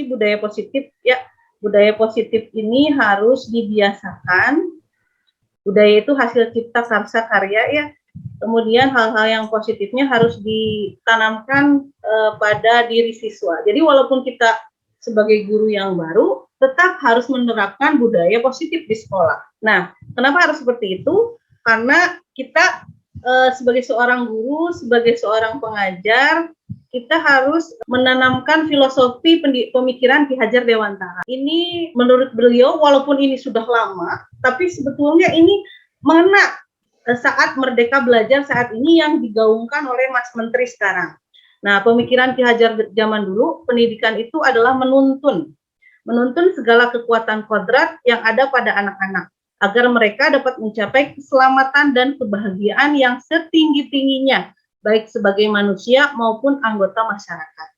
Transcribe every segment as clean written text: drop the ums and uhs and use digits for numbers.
Jadi budaya positif ya, budaya positif ini harus dibiasakan. Budaya itu hasil cipta karsa karya ya. Kemudian hal-hal yang positifnya harus ditanamkan pada diri siswa. Jadi walaupun kita sebagai guru yang baru, tetap harus menerapkan budaya positif di sekolah. Nah, kenapa harus seperti itu? Karena kita sebagai seorang guru, sebagai seorang pengajar, kita harus menanamkan filosofi pemikiran Ki Hajar Dewantara. Ini menurut beliau, walaupun ini sudah lama, tapi sebetulnya ini mengena saat Merdeka Belajar saat ini yang digaungkan oleh Mas Menteri sekarang. Nah, pemikiran Ki Hajar zaman dulu, pendidikan itu adalah menuntun segala kekuatan kodrat yang ada pada anak-anak, agar mereka dapat mencapai keselamatan dan kebahagiaan yang setinggi-tingginya, baik sebagai manusia maupun anggota masyarakat.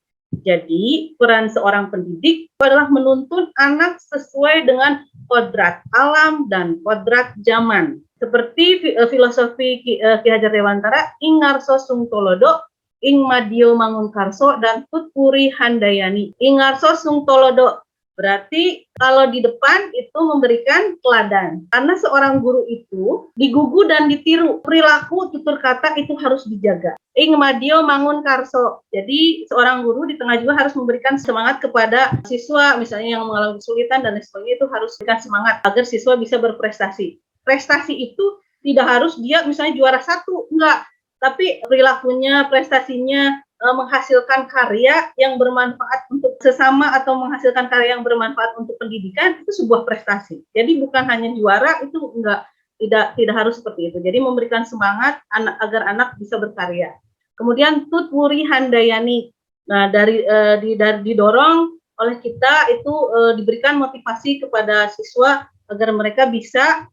Jadi, peran seorang pendidik adalah menuntun anak sesuai dengan kodrat alam dan kodrat zaman. Seperti filosofi Ki Hajar Dewantara, ing ngarso sung tolodo, ing madio mangun karso, dan tutpuri handayani. Ing ngarso sung tolodo, berarti kalau di depan itu memberikan teladan. Karena seorang guru itu digugu dan ditiru. Perilaku, tutur kata itu harus dijaga. Ing madio mangun karso. Jadi seorang guru di tengah juga harus memberikan semangat kepada siswa, misalnya yang mengalami kesulitan dan lain sebagainya, itu harus memberikan semangat agar siswa bisa berprestasi. Prestasi itu tidak harus dia misalnya juara 1, enggak. Tapi perilakunya, prestasinya, menghasilkan karya yang bermanfaat untuk sesama atau menghasilkan karya yang bermanfaat untuk pendidikan, itu sebuah prestasi. Jadi bukan hanya juara, itu enggak, tidak harus seperti itu. Jadi memberikan semangat agar anak bisa berkarya. Kemudian tutwuri handayani. Nah, didorong oleh kita itu diberikan motivasi kepada siswa agar mereka bisa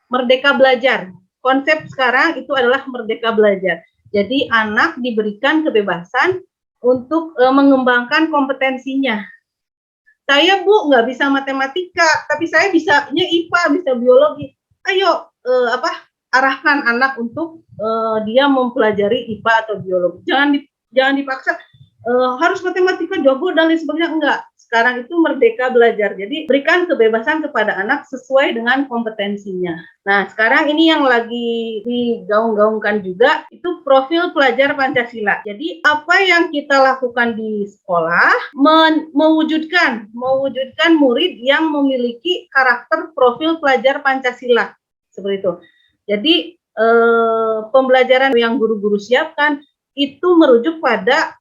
merdeka belajar. Konsep sekarang itu adalah merdeka belajar. Jadi anak diberikan kebebasan untuk mengembangkan kompetensinya. Saya Bu nggak bisa matematika, tapi saya bisanya IPA, bisa biologi. Ayo arahkan anak untuk dia mempelajari IPA atau biologi. Jangan dipaksa harus matematika jago dan lain sebagainya, enggak. Sekarang itu merdeka belajar. Jadi berikan kebebasan kepada anak sesuai dengan kompetensinya. Nah, sekarang ini yang lagi digaung-gaungkan juga itu profil pelajar Pancasila. Jadi apa yang kita lakukan di sekolah mewujudkan murid yang memiliki karakter profil pelajar Pancasila. Seperti itu. Jadi pembelajaran yang guru-guru siapkan itu merujuk pada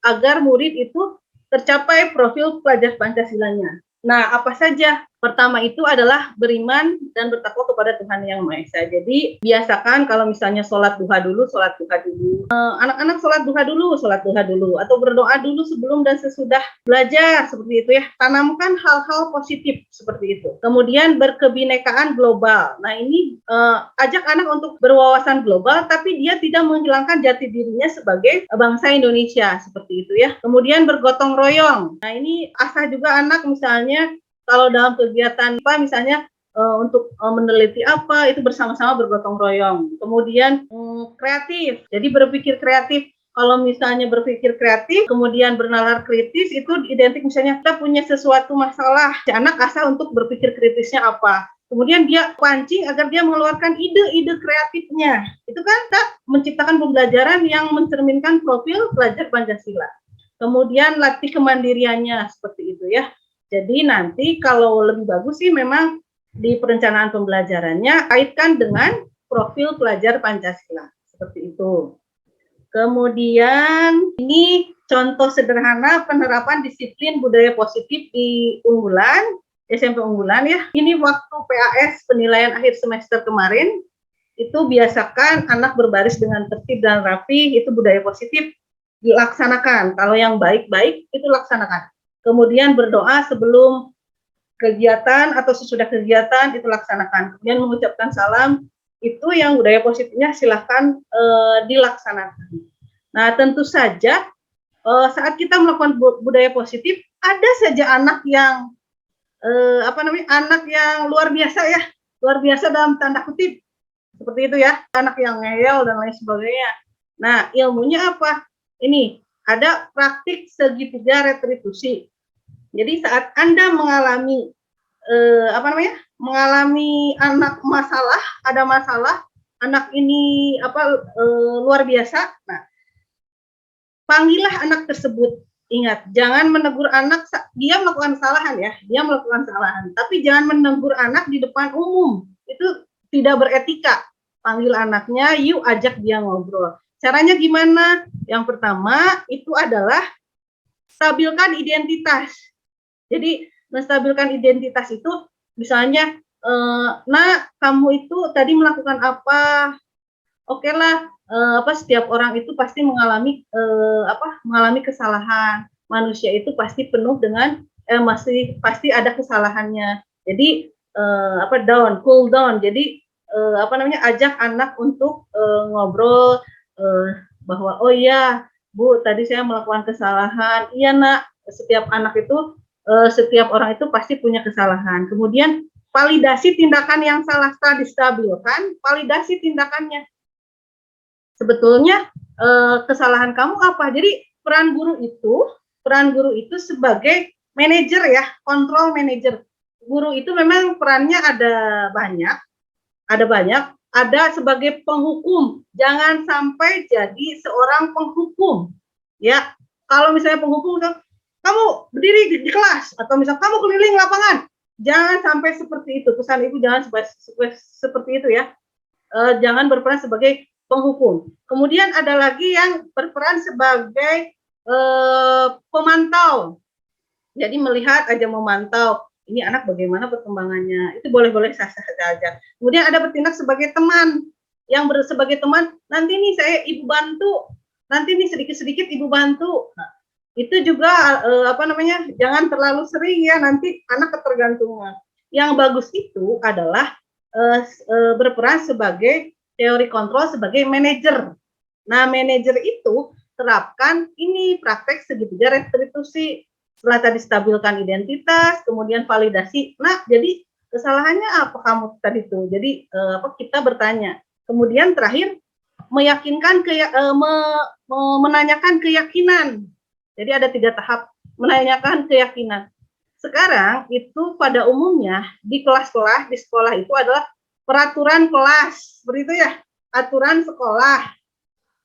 agar murid itu tercapai profil pelajar Pancasilanya. Nah, apa saja? Pertama itu adalah beriman dan bertakwa kepada Tuhan Yang Maha Esa. Jadi, biasakan kalau misalnya sholat duha dulu. Anak-anak sholat duha dulu, atau berdoa dulu sebelum dan sesudah belajar, seperti itu ya. Tanamkan hal-hal positif seperti itu. Kemudian berkebinekaan global. Nah, ini ajak anak untuk berwawasan global, tapi dia tidak menghilangkan jati dirinya sebagai bangsa Indonesia, seperti itu ya. Kemudian bergotong royong. Nah, ini asah juga anak misalnya kalau dalam kegiatan apa misalnya untuk meneliti apa, itu bersama-sama bergotong royong. Kemudian kreatif, jadi berpikir kreatif. Kalau misalnya berpikir kreatif, kemudian bernalar kritis, itu identik misalnya kita punya sesuatu masalah, si anak asal untuk berpikir kritisnya apa. Kemudian dia pancing agar dia mengeluarkan ide-ide kreatifnya. Itu kan kita menciptakan pembelajaran yang mencerminkan profil pelajar Pancasila. Kemudian latih kemandiriannya, seperti itu ya. Jadi nanti kalau lebih bagus sih memang di perencanaan pembelajarannya kaitkan dengan profil pelajar Pancasila, seperti itu. Kemudian ini contoh sederhana penerapan disiplin budaya positif di unggulan, SMP unggulan ya. Ini waktu PAS penilaian akhir semester kemarin, itu biasakan anak berbaris dengan tertib dan rapi, itu budaya positif dilaksanakan. Kalau yang baik-baik itu laksanakan. Kemudian berdoa sebelum kegiatan atau sesudah kegiatan itu laksanakan. Kemudian mengucapkan salam, itu yang budaya positifnya silahkan dilaksanakan. Nah, tentu saja saat kita melakukan budaya positif, ada saja anak yang anak yang luar biasa ya, luar biasa dalam tanda kutip, seperti itu ya, anak yang ngeyel dan lain sebagainya. Nah, ilmunya apa? Ini ada praktik segitiga retribusi. Jadi saat Anda mengalami mengalami anak masalah, ada masalah, anak ini luar biasa. Nah, panggillah anak tersebut. Ingat, jangan menegur anak, dia melakukan kesalahan ya, dia melakukan kesalahan. Tapi jangan menegur anak di depan umum. Itu tidak beretika. Panggil anaknya, yuk ajak dia ngobrol. Caranya gimana? Yang pertama itu adalah stabilkan identitas. Jadi menstabilkan identitas itu misalnya, nah kamu itu tadi melakukan apa? Oke lah, setiap orang itu pasti mengalami kesalahan. Manusia itu pasti penuh dengan masih pasti ada kesalahannya. Jadi cool down. Jadi ajak anak untuk ngobrol bahwa oh iya Bu, tadi saya melakukan kesalahan. Iya nak, setiap orang itu pasti punya kesalahan. Kemudian validasi tindakan yang salah. Setelah distabilkan, validasi tindakannya. Sebetulnya kesalahan kamu apa? Jadi peran guru itu sebagai manajer ya, kontrol manajer. Guru itu memang perannya ada banyak, ada sebagai penghukum. Jangan sampai jadi seorang penghukum. Ya, kalau misalnya penghukum, kamu berdiri di kelas atau misalnya kamu keliling lapangan, jangan sampai seperti itu. Pesan ibu jangan seperti itu ya. Jangan berperan sebagai penghukum. Kemudian ada lagi yang berperan sebagai pemantau. Jadi melihat aja, memantau ini anak bagaimana perkembangannya. Itu boleh-boleh sah-sah saja. Kemudian ada bertindak sebagai teman. Yang sebagai teman, nanti nih saya ibu bantu, nanti nih sedikit-sedikit ibu bantu. Nah, itu juga jangan terlalu sering ya, nanti anak ketergantungan. Yang bagus itu adalah berperan sebagai teori kontrol sebagai manajer. Nah, manajer itu terapkan ini praktek segitiga restitusi. Setelah tadi stabilkan identitas, kemudian validasi. Nah, jadi kesalahannya apa kamu tadi itu? Jadi kita bertanya. Kemudian terakhir meyakinkan menanyakan keyakinan. Jadi ada 3 tahap menanyakan keyakinan. Sekarang itu pada umumnya di kelas-kelas di sekolah itu adalah peraturan kelas, seperti itu ya, aturan sekolah.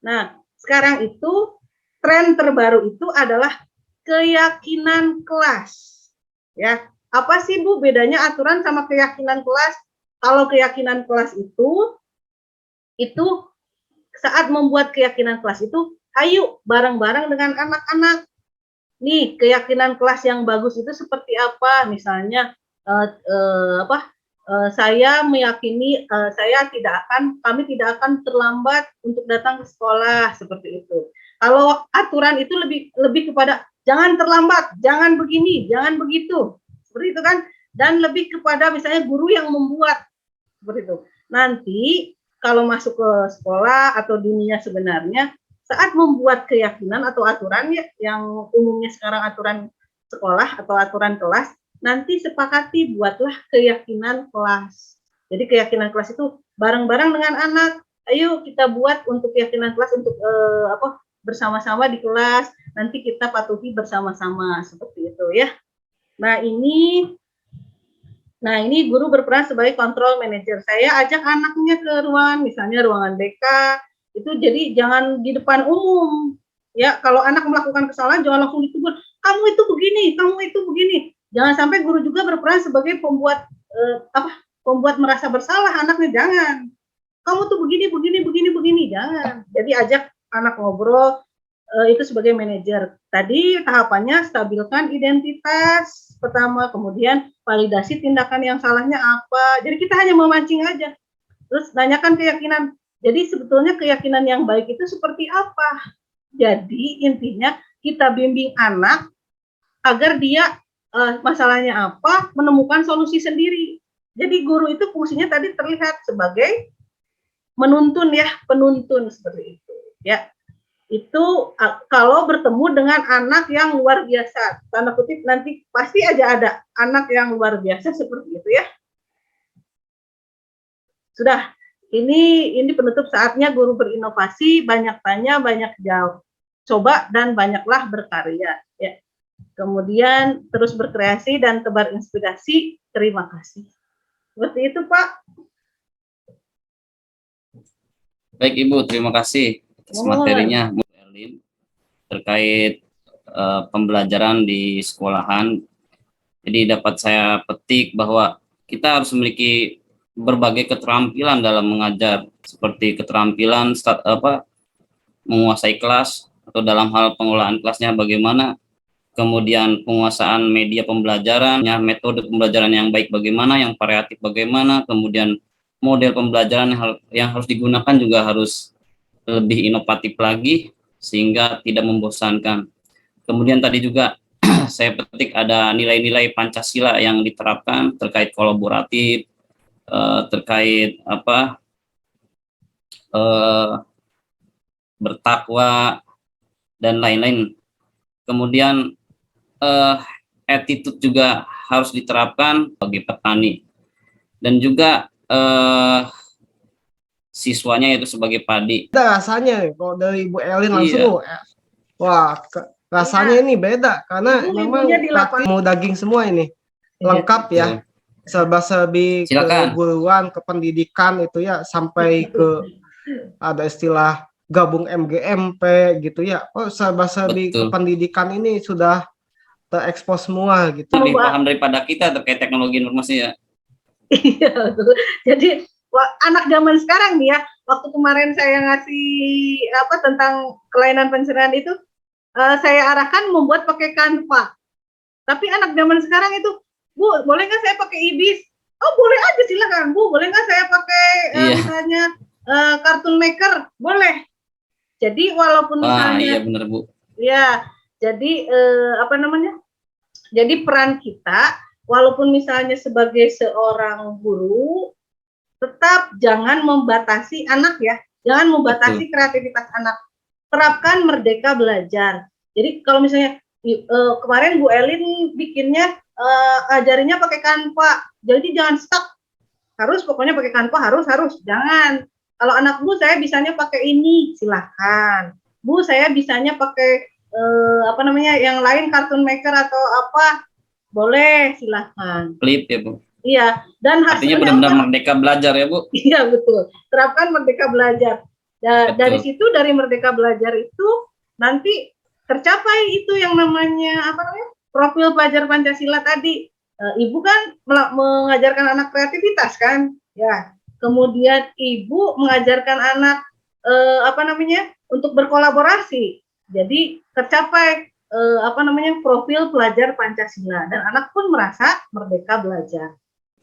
Nah, sekarang itu tren terbaru itu adalah keyakinan kelas. Ya, apa sih Bu bedanya aturan sama keyakinan kelas? Kalau keyakinan kelas itu saat membuat keyakinan kelas itu, ayo bareng-bareng dengan anak-anak. Nih, keyakinan kelas yang bagus itu seperti apa? Misalnya saya meyakini kami tidak akan terlambat untuk datang ke sekolah, seperti itu. Kalau aturan itu lebih kepada jangan terlambat, jangan begini, jangan begitu, seperti itu kan? Dan lebih kepada misalnya guru yang membuat, seperti itu. Nanti kalau masuk ke sekolah atau dunia sebenarnya, saat membuat keyakinan atau aturan yang umumnya sekarang aturan sekolah atau aturan kelas, nanti sepakati buatlah keyakinan kelas. Jadi keyakinan kelas itu bareng-bareng dengan anak. Ayo kita buat untuk keyakinan kelas untuk bersama-sama di kelas. Nanti kita patuhi bersama-sama seperti itu ya. Nah ini guru berperan sebagai kontrol manajer. Saya ajak anaknya ke ruangan, misalnya ruangan BK. Itu jadi jangan di depan umum. Ya, kalau anak melakukan kesalahan jangan langsung ditegur. Kamu itu begini, kamu itu begini. Jangan sampai guru juga berperan sebagai pembuat merasa bersalah anaknya, jangan. Kamu tuh begini, jangan. Jadi ajak anak ngobrol, itu sebagai manajer. Tadi tahapannya stabilkan identitas pertama, kemudian validasi tindakan yang salahnya apa. Jadi kita hanya memancing aja. Terus tanyakan keyakinan. Jadi sebetulnya keyakinan yang baik itu seperti apa? Jadi intinya kita bimbing anak agar dia masalahnya apa, menemukan solusi sendiri. Jadi guru itu fungsinya tadi terlihat sebagai penuntun seperti itu. Ya, itu kalau bertemu dengan anak yang luar biasa, tanda kutip nanti pasti aja ada anak yang luar biasa seperti itu ya. Sudah, ini penutup saatnya guru berinovasi, banyak tanya, banyak jawab. Coba dan banyaklah berkarya. Ya. Kemudian terus berkreasi dan tebar inspirasi. Terima kasih. Seperti itu, Pak. Baik Ibu, terima kasih atas materinya Bu Erlin terkait pembelajaran di sekolahan. Jadi dapat saya petik bahwa kita harus memiliki berbagai keterampilan dalam mengajar, seperti keterampilan menguasai kelas atau dalam hal pengelolaan kelasnya bagaimana, kemudian penguasaan media pembelajaran, metode pembelajaran yang baik bagaimana, yang variatif bagaimana, kemudian model pembelajaran yang harus digunakan juga harus lebih inovatif lagi sehingga tidak membosankan. Kemudian tadi juga saya petik ada nilai-nilai Pancasila yang diterapkan terkait kolaboratif, terkait bertakwa dan lain-lain. Kemudian attitude juga harus diterapkan bagi petani dan juga siswanya itu sebagai padi. Rasanya kalau dari Bu Elin langsung, wah rasanya ini beda karena memang mau daging semua ini lengkap ya, serba-serbi keguruan, kependidikan itu ya, sampai ke ada istilah gabung MGMP gitu ya. Oh, serba-serbi kependidikan ini sudah terekspos semua gitu. Lebih paham daripada kita terkait teknologi informasi ya. Iya, jadi anak zaman sekarang nih ya, waktu kemarin saya ngasih tentang kelainan pencernaan itu, saya arahkan membuat pakai Canva. Tapi anak zaman sekarang itu, Bu, boleh nggak saya pakai IBIS? Oh, boleh aja, silakan Bu. Boleh nggak saya pakai misalnya Cartoon Maker? Boleh. Jadi walaupun misalnya, iya benar Bu. Ya, jadi Jadi peran kita, walaupun misalnya sebagai seorang guru, tetap jangan membatasi anak ya, jangan membatasi kreativitas anak. Terapkan merdeka belajar. Jadi kalau misalnya kemarin Bu Elin bikinnya ajarinnya pakai Canva, jadi jangan stuck. Harus pokoknya pakai Canva, harus. Jangan. Kalau anak Bu saya bisanya pakai ini, silahkan. Bu saya bisanya pakai yang lain, Cartoon Maker atau apa, boleh, silahkan. Flip ya Bu. Iya, dan hasilnya benar-benar merdeka belajar ya Bu. Iya betul, terapkan merdeka belajar. Dari situ, dari merdeka belajar itu nanti tercapai itu yang namanya profil pelajar Pancasila tadi. Ibu kan mengajarkan anak kreativitas kan, ya. Kemudian ibu mengajarkan anak untuk berkolaborasi. Jadi tercapai profil pelajar Pancasila dan anak pun merasa merdeka belajar.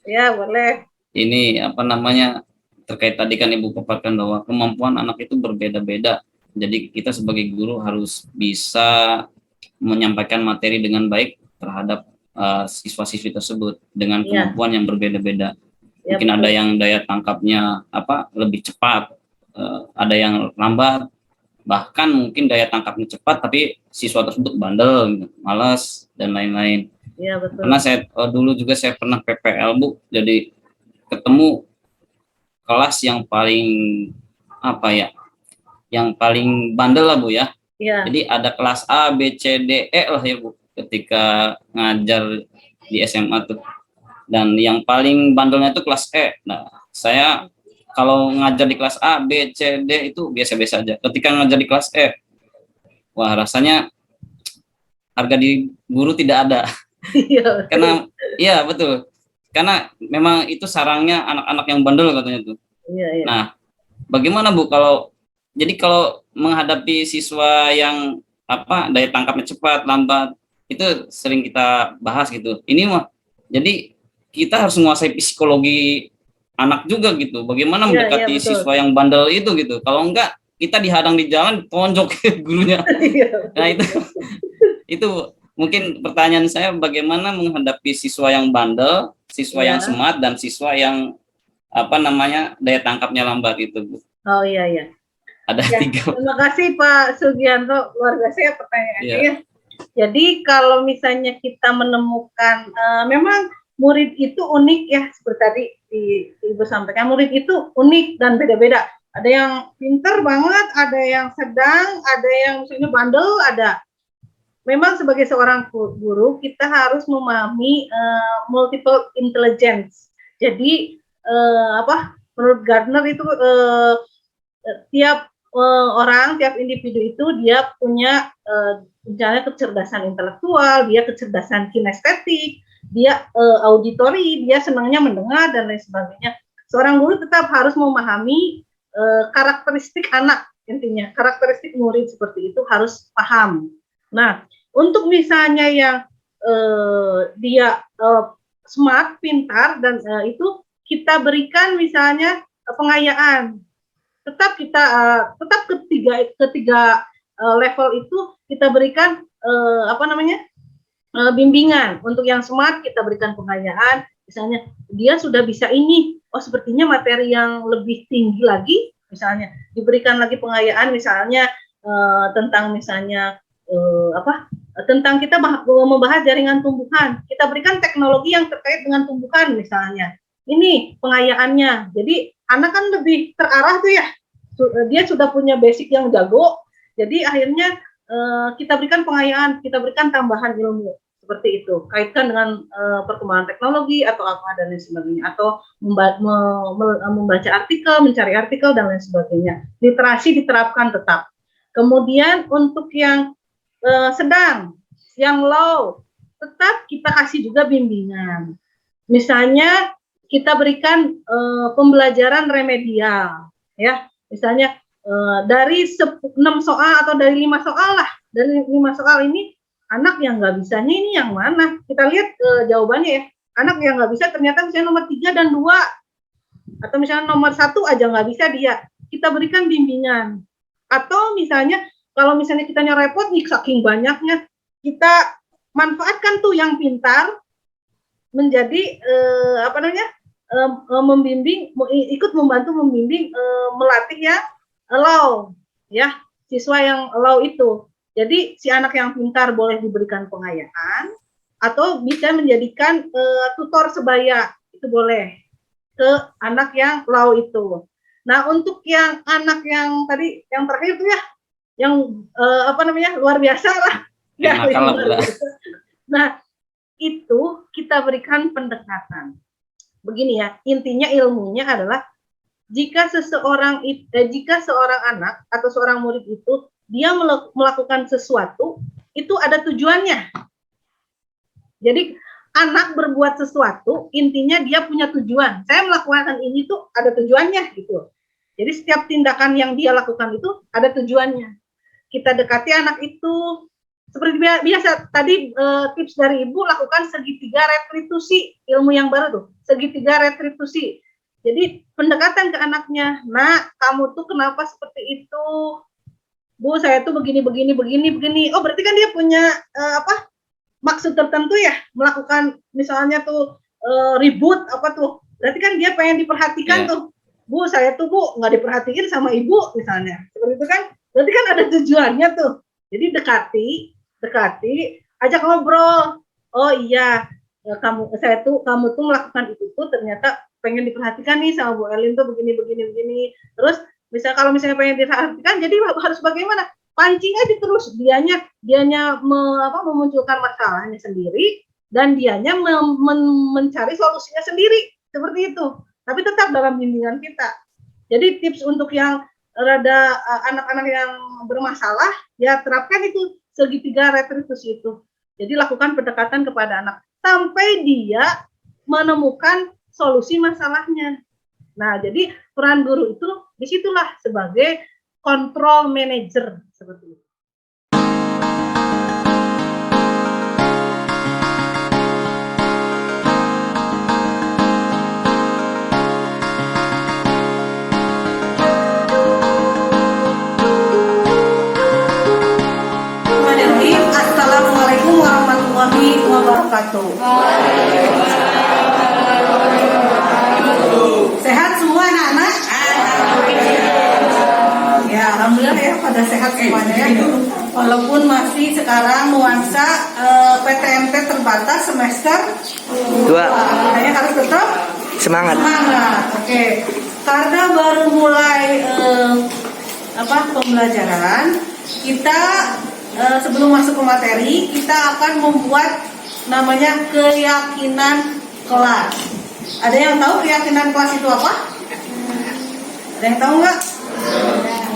Ya, boleh. Ini terkait tadi kan Ibu paparkan bahwa kemampuan anak itu berbeda-beda. Jadi kita sebagai guru harus bisa menyampaikan materi dengan baik terhadap siswa-siswi tersebut dengan kemampuan yang berbeda-beda. Mungkin ada yang daya tangkapnya lebih cepat, ada yang lambat, bahkan mungkin daya tangkapnya cepat tapi siswa tersebut bandel, malas dan lain-lain. Ya, betul. Karena saya dulu juga saya pernah PPL Bu, jadi ketemu kelas yang paling yang paling bandel lah Bu ya. Ya. Jadi ada kelas A, B, C, D, E lah ya Bu ketika ngajar di SMA tuh. Dan yang paling bandelnya itu kelas E. Nah, saya kalau ngajar di kelas A, B, C, D itu biasa-biasa aja. Ketika ngajar di kelas E, wah rasanya harga di guru tidak ada. Karena iya betul. Karena memang itu sarangnya anak-anak yang bandel katanya tuh. Iya. Nah, bagaimana Bu kalau menghadapi siswa yang daya tangkapnya cepat, lambat, itu sering kita bahas gitu. Ini mah jadi kita harus menguasai psikologi anak juga gitu. Bagaimana mendekati siswa yang bandel itu gitu. Kalau enggak kita dihadang di jalan, tonjok gurunya. Nah, itu mungkin pertanyaan saya, bagaimana menghadapi siswa yang bandel, siswa yang smart, dan siswa yang daya tangkapnya lambat itu Bu. Oh iya. Ada 3. Terima kasih Pak Sugianto, luar biasa ya pertanyaannya ya. Jadi kalau misalnya kita menemukan memang murid itu unik ya, seperti tadi Ibu sampaikan, murid itu unik dan beda-beda. Ada yang pinter banget, ada yang sedang, ada yang misalnya bandel, ada. memang sebagai seorang guru kita harus memahami multiple intelligence. Jadi menurut Gardner itu tiap orang, tiap individu itu dia punya misalnya kecerdasan intelektual, dia kecerdasan kinestetik, dia auditori, dia senangnya mendengar dan lain sebagainya. Seorang guru tetap harus memahami karakteristik anak, intinya karakteristik murid seperti itu harus paham. Nah, untuk misalnya yang dia smart, pintar dan itu kita berikan misalnya pengayaan. Tetap ketiga level itu kita berikan bimbingan. Untuk yang smart kita berikan pengayaan, misalnya dia sudah bisa ini, oh sepertinya materi yang lebih tinggi lagi, misalnya diberikan lagi pengayaan, misalnya tentang misalnya tentang kita membahas jaringan tumbuhan, kita berikan teknologi yang terkait dengan tumbuhan misalnya. Ini pengayaannya. Jadi anak kan lebih terarah tuh ya, dia sudah punya basic yang jago, jadi akhirnya kita berikan pengayaan, kita berikan tambahan ilmu seperti itu, kaitkan dengan perkembangan teknologi atau apa dan lain sebagainya, atau membaca artikel, mencari artikel dan lain sebagainya. Literasi diterapkan tetap. Kemudian untuk yang sedang, yang low, tetap kita kasih juga bimbingan. Misalnya kita berikan pembelajaran remedial, ya, misalnya dari 6 soal atau dari 5 soal lah, dari 5 soal ini anak yang nggak bisanya ini yang mana? Kita lihat jawabannya ya, anak yang nggak bisa ternyata misalnya nomor 3 dan 2, atau misalnya nomor 1 aja nggak bisa dia, kita berikan bimbingan. Atau misalnya kalau misalnya kita repot nih saking banyaknya, kita manfaatkan tuh yang pintar menjadi membimbing, ikut membantu membimbing, melatih ya allow, ya siswa yang allow itu. Jadi si anak yang pintar boleh diberikan pengayaan atau bisa menjadikan tutor sebaya, itu boleh ke anak yang low itu. Nah untuk yang anak yang tadi yang terakhir itu ya, yang luar biasa lah. Ya, nah itu kita berikan pendekatan. Begini ya, intinya ilmunya adalah jika seorang anak atau seorang murid itu dia melakukan sesuatu, itu ada tujuannya. Jadi anak berbuat sesuatu, intinya dia punya tujuan. Saya melakukan ini tuh ada tujuannya gitu. Jadi setiap tindakan yang dia lakukan itu ada tujuannya. Kita dekati anak itu seperti biasa. Tadi tips dari Ibu, lakukan segitiga retribusi, ilmu yang baru tuh, segitiga retribusi. Jadi pendekatan ke anaknya, nak kamu tuh kenapa seperti itu? Bu, saya tuh begini. Oh, berarti kan dia punya maksud tertentu ya, melakukan misalnya tuh ribut apa tuh. Berarti kan dia pengen diperhatikan tuh. Bu, saya tuh Bu nggak diperhatiin sama Ibu misalnya. Seperti itu kan. Berarti kan ada tujuannya tuh. Jadi dekati, ajak ngobrol. Oh iya, kamu tuh melakukan itu tuh ternyata pengen diperhatikan nih sama Bu Elin tuh begini. Terus kalau misalnya pengen diperhatikan, jadi harus bagaimana? Pancing aja terus, dianya memunculkan masalahnya sendiri dan dianya mencari solusinya sendiri, seperti itu. Tapi tetap dalam bimbingan kita. Jadi tips untuk yang rada anak-anak yang bermasalah, ya terapkan itu segitiga retribusi itu. Jadi lakukan pendekatan kepada anak sampai dia menemukan solusi masalahnya. Nah, jadi peran guru itu disitulah sebagai control manager seperti itu. Assalamualaikum warahmatullahi wabarakatuh. Sehat semua anak-anak? Ya, alhamdulillah ya pada sehat semuanya ya. Walaupun masih sekarang nuansa PTMT terbatas semester 2. Makanya harus tetap semangat. Oke. Karena baru mulai pembelajaran, kita sebelum masuk ke materi, kita akan membuat namanya keyakinan kelas. Ada yang tahu keyakinan kelas itu apa? Ada yang tahu nggak?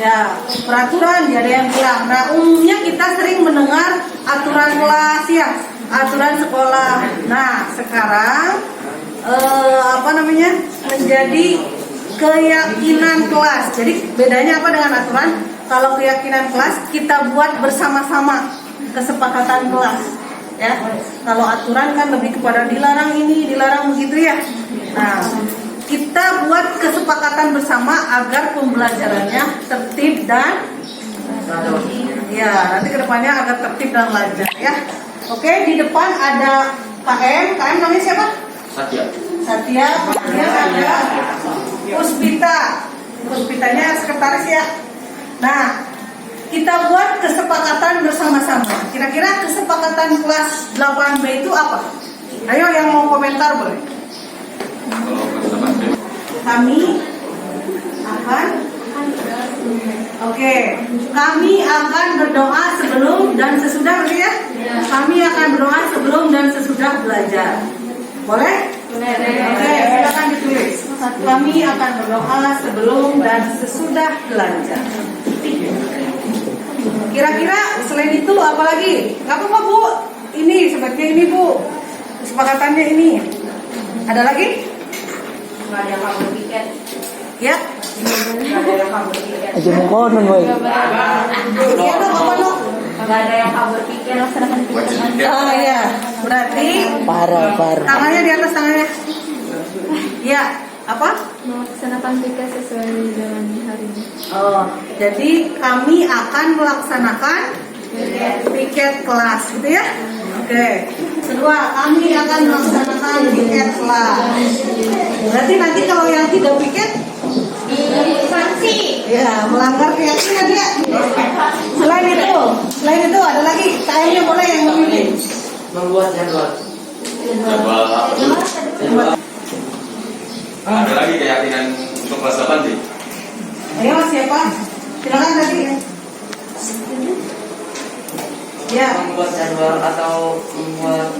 Ya, peraturan, ya ada yang bilang. Nah, umumnya kita sering mendengar aturan kelas ya, aturan sekolah. Nah, sekarang menjadi keyakinan kelas. Jadi bedanya apa dengan aturan? Kalau keyakinan kelas kita buat bersama-sama, kesepakatan kelas. Ya, kalau aturan kan lebih kepada dilarang ini, dilarang begitu ya. Nah, kita buat kesepakatan bersama agar pembelajarannya tertib dan ya nanti kedepannya agar tertib dan lancar ya. Oke, di depan ada KM namanya siapa? Satya, kemudian ada Puspitanya sekretaris ya. Nah, kita buat kesepakatan bersama-sama. Kira-kira kesepakatan kelas 8B itu apa? Ayo yang mau komentar boleh. Kami akan berdoa sebelum dan sesudah ya. Kami akan berdoa sebelum dan sesudah belajar. Boleh? Oke, silakan ditulis. Kami akan berdoa sebelum dan sesudah belajar. Kira-kira selain itu apa lagi? Gak apa-apa Bu. Ini sebaiknya ini Bu. Kesepakatannya ini. Ada lagi? Nggak ada yang kabur tiket. Ya. Nggak ada yang kabur tiket. Aja mau konon boy. Iya dong, apa dong? Nggak ada yang kabur tiket, laksanakan tiket. Oh iya, berarti Parah. tangannya di atas tangannya. Ya, apa? Melaksanakan tiket sesuai dengan hari ini. Oh, jadi kami akan melaksanakan tiket kelas, gitu ya? Oke. Kedua, kami akan melaksanakan tiket kelas. Berarti nanti kalau yang tidak piket, Sanksi. ya melanggar keyakinan ya. Selain itu ada lagi KM-nya boleh yang memilih. Membuat jadwal. Ada lagi keyakinan untuk kelas 8 sih. Ayo siapa? Silakan tadi. Ya. Membuat jadwal atau membuat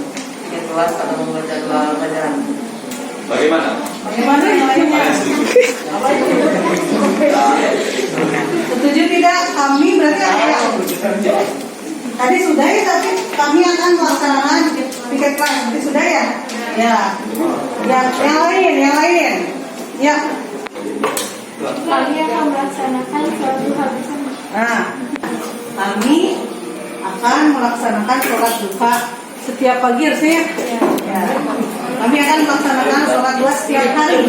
tiket kelas atau membuat jadwal pelajaran. Bagaimana? Bagaimana yang lainnya? Setuju tidak? Kami berarti apa ya? Tadi sudah ya, tapi kami akan melaksanakan tiket kelas. Tadi sudah ya? Ya. Yang lain. Ya. Kami akan melaksanakan sholat duha bersama. Nah, kami akan melaksanakan sholat duha setiap pagi harusnya. Ya. Kami akan melaksanakan sholat duha setiap hari.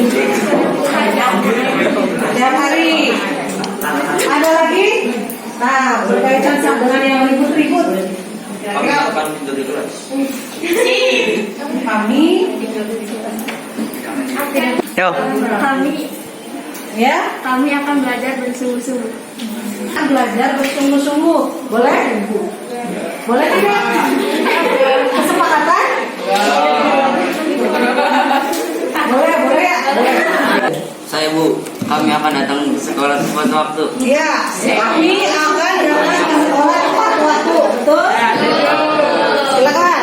Setiap hari. Ada lagi? Nah, berkaitan dengan yang ribut-ribut. Kami akan tidur di kelas. Kami Kami akan belajar bersungguh-sungguh. belajar bersungguh-sungguh. Boleh? Boleh tidak? Kesepakatan? Boleh ya? Saya Bu, kami akan datang ke sekolah tepat waktu. Iya, kami akan datang ke sekolah tepat waktu. Betul? Silakan.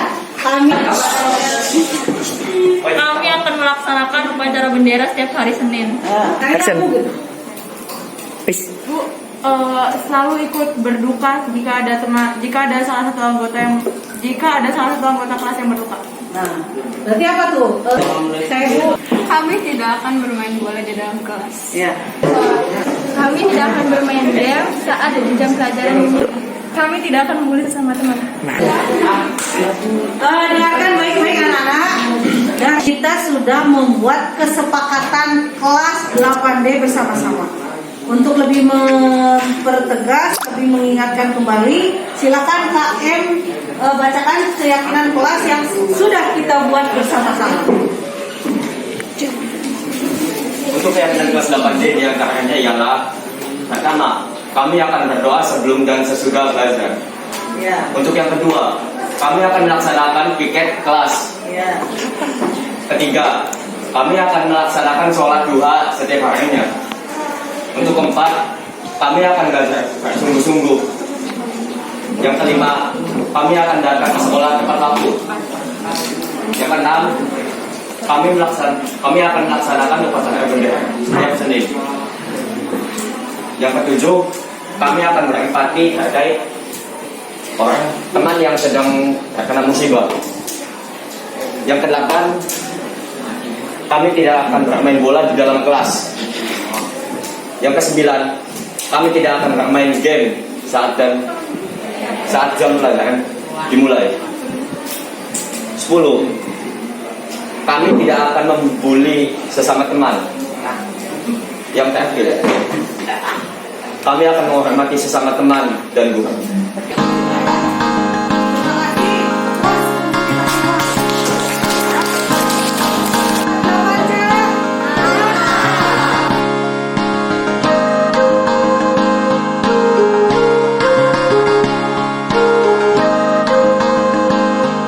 Kami akan melaksanakan upacara bendera setiap hari Senin. Action. Bu, selalu ikut berduka jika ada salah satu anggota kelas yang berduka. Nah, berarti apa tuh? Saya Bu. Kami tidak akan bermain bola di dalam kelas. Ya. Kami tidak akan bermain game saat di jam pelajaran ini. Kami tidak akan membuli sesama teman. Dengarkan baik-baik anak-anak. Dan kita sudah membuat kesepakatan kelas 8D bersama-sama. Untuk lebih mempertegas, lebih mengingatkan kembali, silakan KM bacakan keyakinan kelas yang sudah kita buat bersama-sama. Untuk keyakinan kelas 8D diantaranya ialah pertama, kami akan berdoa sebelum dan sesudah belajar. Ya. Untuk yang kedua, kami akan melaksanakan piket kelas. Ya. Ketiga, kami akan melaksanakan sholat duha setiap harinya. Untuk keempat, kami akan belajar bersungguh-sungguh. Yang kelima, kami akan datang ke sekolah tepat waktu. Yang keenam, kami akan melaksanakan upacara bendera setiap Senin. Yang ketujuh, kami akan berempati terhadap orang teman yang sedang terkena musibah. Yang kedelapan, kami tidak akan bermain bola di dalam kelas. Yang kesembilan, kami tidak akan bermain game saat jam pelajaran dimulai. 10. Kami tidak akan membuli sesama teman. Yang terakhir, kami akan menghormati sesama teman dan guru.